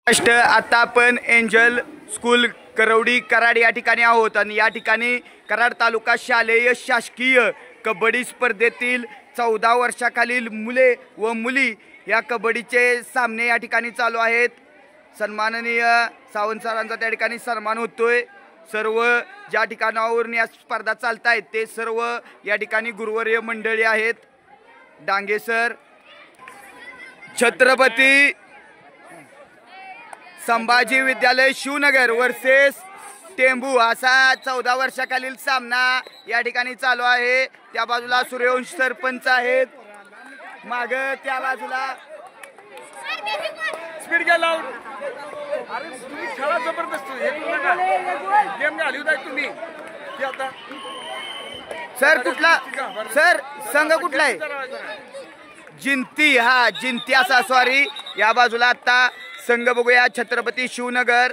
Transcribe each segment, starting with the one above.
आता आपण angel school करवडी Karad या ठिकाणी आहोत आणि या ठिकाणी कराड तालुका शालेय शासकीय कबड्डी स्पर्धेतील 14 वर्षाखालील मुले व मुली या कबड्डीचे सामने या ठिकाणी चालू आहेत। सन्माननीय सावंत सरांचा त्या ठिकाणी सन्मान होतोय। सर्व ज्या ठिकाणावरून या स्पर्धा चालत आहेत ते सर्व या ठिकाणी गुरुवर्य मंडळी आहेत। डांगे सर, छत्रपती संभाजी विद्यालय शिवनगर वर्सेस टेंबू असा 14 वर्षाखालील सामना या ठिकाणी चालू आहे। त्या बाजूला सूर्यवंश सरपंच आहेत, माग त्या बाजूला स्पीड घ्या लावून। अरे तुम्ही खेळा जबरदस्त हे नका गेम घालू द्या तुम्ही। ते आता सर कुठला सर संघ कुठला आहे? जिंती, हा जिंती असा सॉरी। या बाजूला आता संघ बघूया, छत्रपती शिवनगर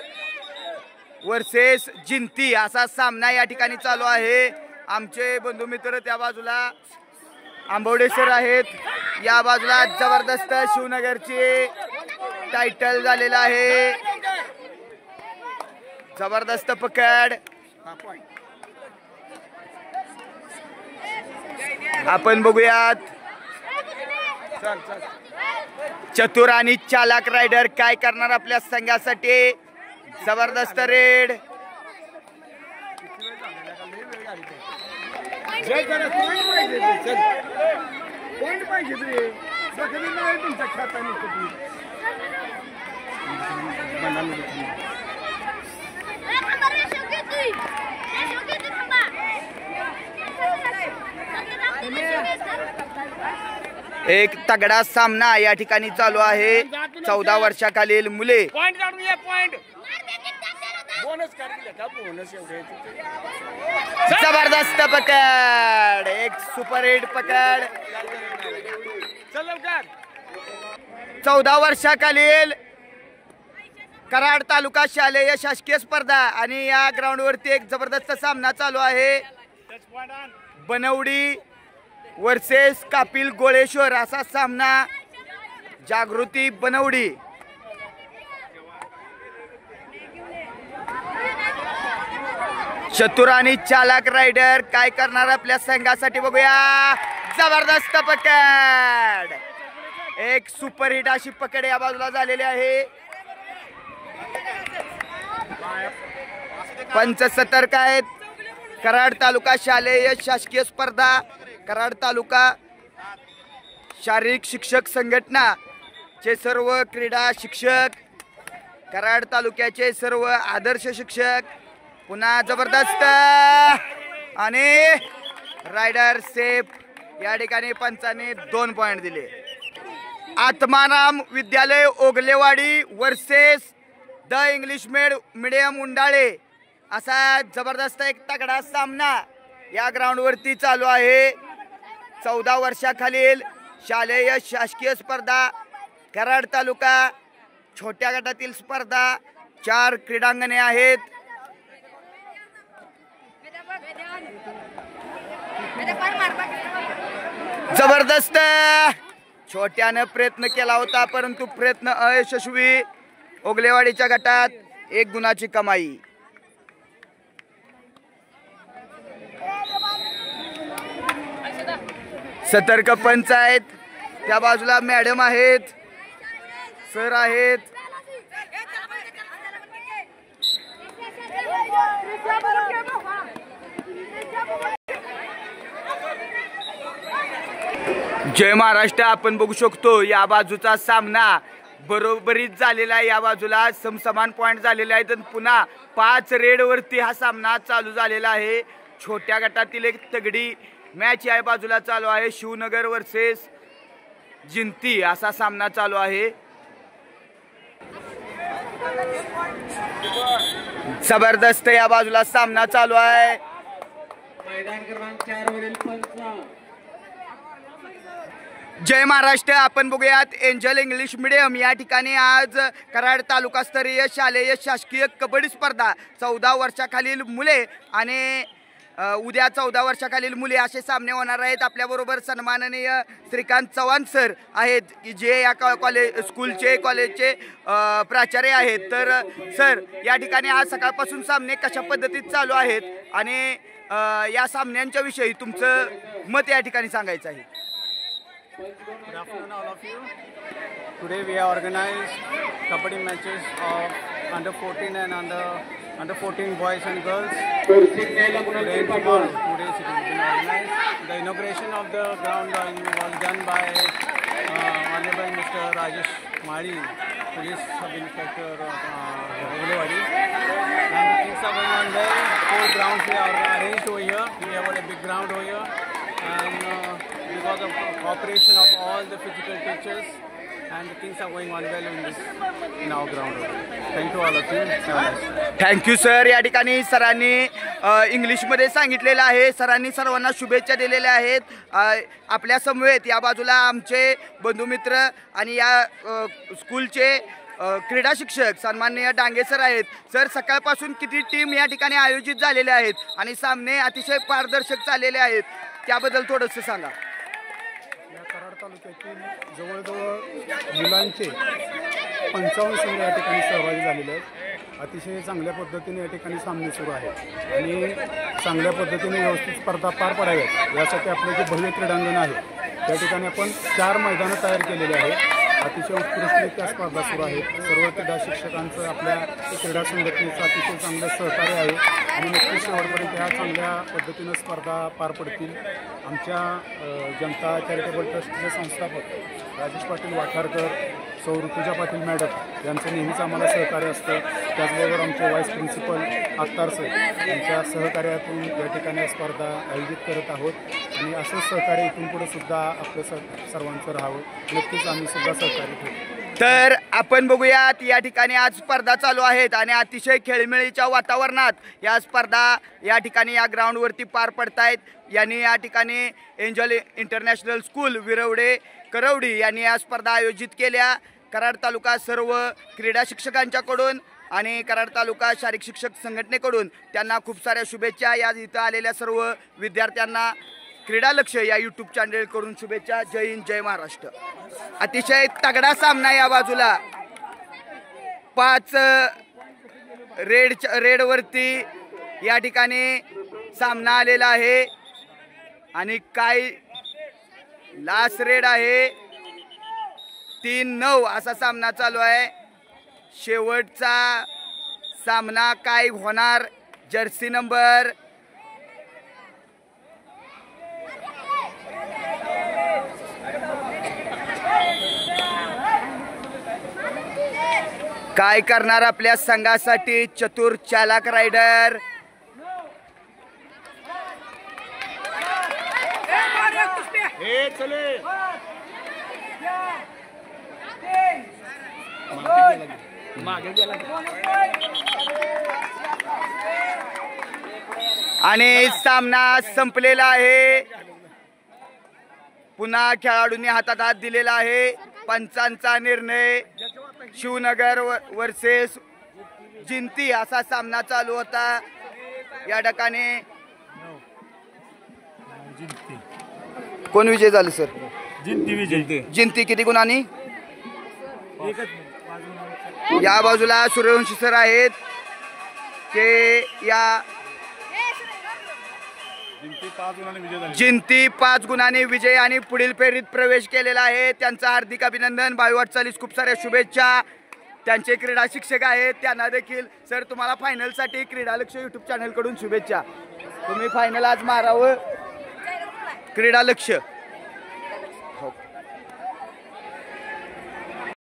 वर्सेस जिंती असा सामना या ठिकाणी चालू आहे। आमचे बंधू मित्र त्या बाजूला आंबवडे सर आहेत, या बाजूला जबरदस्त शिवनगरची टायटल झालेला आहे। जबरदस्त पकड आपण बघूयात। चतुर आणि चालाक रायडर काय करणार आपल्या संघासाठी? जबरदस्त रेड एक तगडा सामना या ठिकाणी चालू आहे। 14 वर्षाखालील मुले जबरदस्त पकड, एक सुपर हिट पकड। 14 वर्षाखालील कराड तालुका शालेय शासकीय स्पर्धा आणि या ग्राउंड वरती एक जबरदस्त सामना चालू आहे। बनवडी वर्सेस कापिल गोळेश्वर असा सामना। जागृती बनवडी चतुर आणि चालाक रायडर काय करणार आपल्या संघासाठी बघूया। जबरदस्त पकड, एक सुपर हिट अशी पकड या बाजूला झालेली आहे। पंच सतर्क आहेत। कराड तालुका शालेय शासकीय स्पर्धा, कराड तालुका शारीरिक शिक्षक संघटना चे सर्व क्रीडा शिक्षक, कराड तालुक्याचे सर्व आदर्श शिक्षक, पुन्हा जबरदस्त आणि रायडर सेफ या ठिकाणी पंचाने 2 पॉइंट दिले। आत्माराम विद्यालय Ogalewadi versus the English medium Undale असा जबरदस्त एक तगडा सामना या ग्राउंड वरती चालू आहे। 14 वर्षाखालील शालेय शासकीय स्पर्धा, कराड तालुका छोट्या गटातील स्पर्धा, 4 क्रीडांगणे आहेत। जबरदस्त छोट्याने प्रयत्न केला होता परंतु प्रयत्न अयशस्वी। ओगलेवाडीच्या गटात 1 गुणाची कमाई। सतर्क पंच आहेत, त्या बाजूला मॅडम आहेत, सर आहेत। जय महाराष्ट्र आपण बघू शकतो या बाजूचा सामना बरोबरीत झालेला आहे। या बाजूला समसमान पॉइंट झालेले आहेत आणि पुन्हा 5 रेड वरती हा सामना चालू झालेला आहे। छोट्या गटातील एक तगडी मॅच या बाजूला चालू आहे। शिवनगर वर्सेस जिंती असा सामना चालू आहे। जबरदस्त या बाजूला सामना चालू आहे। मैदान क्रमांक 4 वरील पंच जय महाराष्ट्र आपण बघूयात। एंजल इंग्लिश मीडियम या ठिकाणी आज कराड तालुकास्तरीय शालेय शासकीय कबड्डी स्पर्धा 14 वर्षाखालील मुले आणि उद्या 14 वर्षाखालील मुले असे सामने होणार आहेत. आपल्याबरोबर सन्माननीय श्रीकांत चव्हाण सर आहेत की जे या स्कूलचे कॉलेजचे प्राचार्य आहेत. तर सर, या ठिकाणी आज सकाळपासून सामने कशा पद्धतीत चालू आहेत आणि या सामन्यांच्या विषयी तुमचं मत या ठिकाणी सांगायचं आहे. Good afternoon all of you. Today we have organized kabaddi matches of under 14 and under 14 boys and girls. Today and tomorrow, 2 days it has been organized. The inauguration of the ground was done by Honorable Mr. Rajesh Mari, Police Sub Inspector Gulewadi. And the things are going on well. 4 grounds we have arranged over here. We have got a big ground over here. And because of cooperation of all the physical teachers, and the things are going on well in our ground. Thank you all of you. Thank you sir. या ठिकाणी सरांनी इंग्लिशमध्ये सांगितलेलं आहे. सरांनी सर्वांना शुभेच्छा दिलेल्या आहेत. आपल्या समवेत या बाजूला आमचे बंधुमित्र आणि या स्कूलचे क्रीडा शिक्षक सन्माननीय डांगे सर आहेत. सर, सकाळपासून किती टीम या ठिकाणी आयोजित झालेल्या आहेत आणि सामने अतिशय पारदर्शक चाललेले आहेत, त्याबद्दल थोडंसं सांगा. या कराड तालुक्यातील जवळजवळ मुलांचे 55 संघ या ठिकाणी सहभागी झालेले आहेत. अतिशय चांगल्या पद्धतीने या ठिकाणी सामने सुरू आहेत आणि चांगल्या पद्धतीने व्यवस्थित स्पर्धा पार पडाव्यात यासाठी आपलं जे भव्य क्रीडांगण आहे त्या ठिकाणी आपण 4 मैदानं तयार केलेली आहेत. अतिशय उत्कृष्टरित्या स्पर्धा सुरू आहेत. सर्व क्रीडा शिक्षकांचं आपल्या क्रीडा संघटनेचं अतिशय चांगलं सहकार्य आहे आणि नक्कीच शेवटपर्यंत ह्या चांगल्या पद्धतीनं स्पर्धा पार पडतील. आमच्या जनता चॅरिटेबल ट्रस्टचे संस्थापक राजेश पाटील वाठारकर, सौ ऋतुजा पाटील मॅडम यांचं नेहमीच आम्हाला सहकार्य असतं. त्याचबरोबर आमचे व्हाईस प्रिन्सिपल अत्तार सर यांच्या सहकार्यातून या ठिकाणी स्पर्धा आयोजित करत आहोत आणि असंच सहकार्य इथून पुढे सुद्धा आपलं सर्वांचं राहावं. नक्कीच आम्ही सुद्धा सहकार्य ठेवू. तर आपण बघूयात, या ठिकाणी आज स्पर्धा चालू आहेत आणि अतिशय खेळीमेळीच्या वातावरणात या स्पर्धा या ठिकाणी या ग्राउंडवरती पार पडतायत. यांनी या ठिकाणी एंजल इंटरनॅशनल स्कूल विरवडे करवडी यांनी या स्पर्धा आयोजित केल्या. कराड तालुका सर्व क्रीडा शिक्षकांच्याकडून आणि कराड तालुका शारीरिक शिक्षक संघटनेकडून त्यांना खूप साऱ्या शुभेच्छा. या इथं आलेल्या सर्व विद्यार्थ्यांना क्रीडा लक्ष या यूट्यूब चॅनलकडून शुभेच्छा. जय हिंद, जय महाराष्ट्र. अतिशय तगडा सामना या बाजूला 5 रेडवरती या ठिकाणी सामना आलेला आहे आणि काय लास्ट रेड आहे. 3-9 असा सामना चालू आहे. शेवटचा सामना काय होणार. जर्सी नंबर काय करणार आपल्या संघासाठी चतुर चालाक रायडर. आणि सामना संपलेला आहे. पुन्हा खेळाडूंनी हातात हात दिलेला आहे. पंचांचा निर्णय शिवनगर वर्सेस जिंती असा सामना चालू होता. या ठिकाणी कोण विजय झाले सर? जिंती किती गुणांनी? या बाजूला सूर्यवंशी सर आहेत ते या जिंती 5 गुणांनी विजय आणि पुढील फेरीत प्रवेश केलेला आहे. त्यांचं हार्दिक अभिनंदन. भावी वाटचालीस खूप साऱ्या शुभेच्छा. त्यांचे क्रीडा शिक्षक आहेत त्यांना देखील. सर, तुम्हाला फायनलसाठी क्रीडा लक्ष यूट्यूब चॅनलकडून शुभेच्छा. तुम्ही फायनल आज मारावं. क्रीडा लक्ष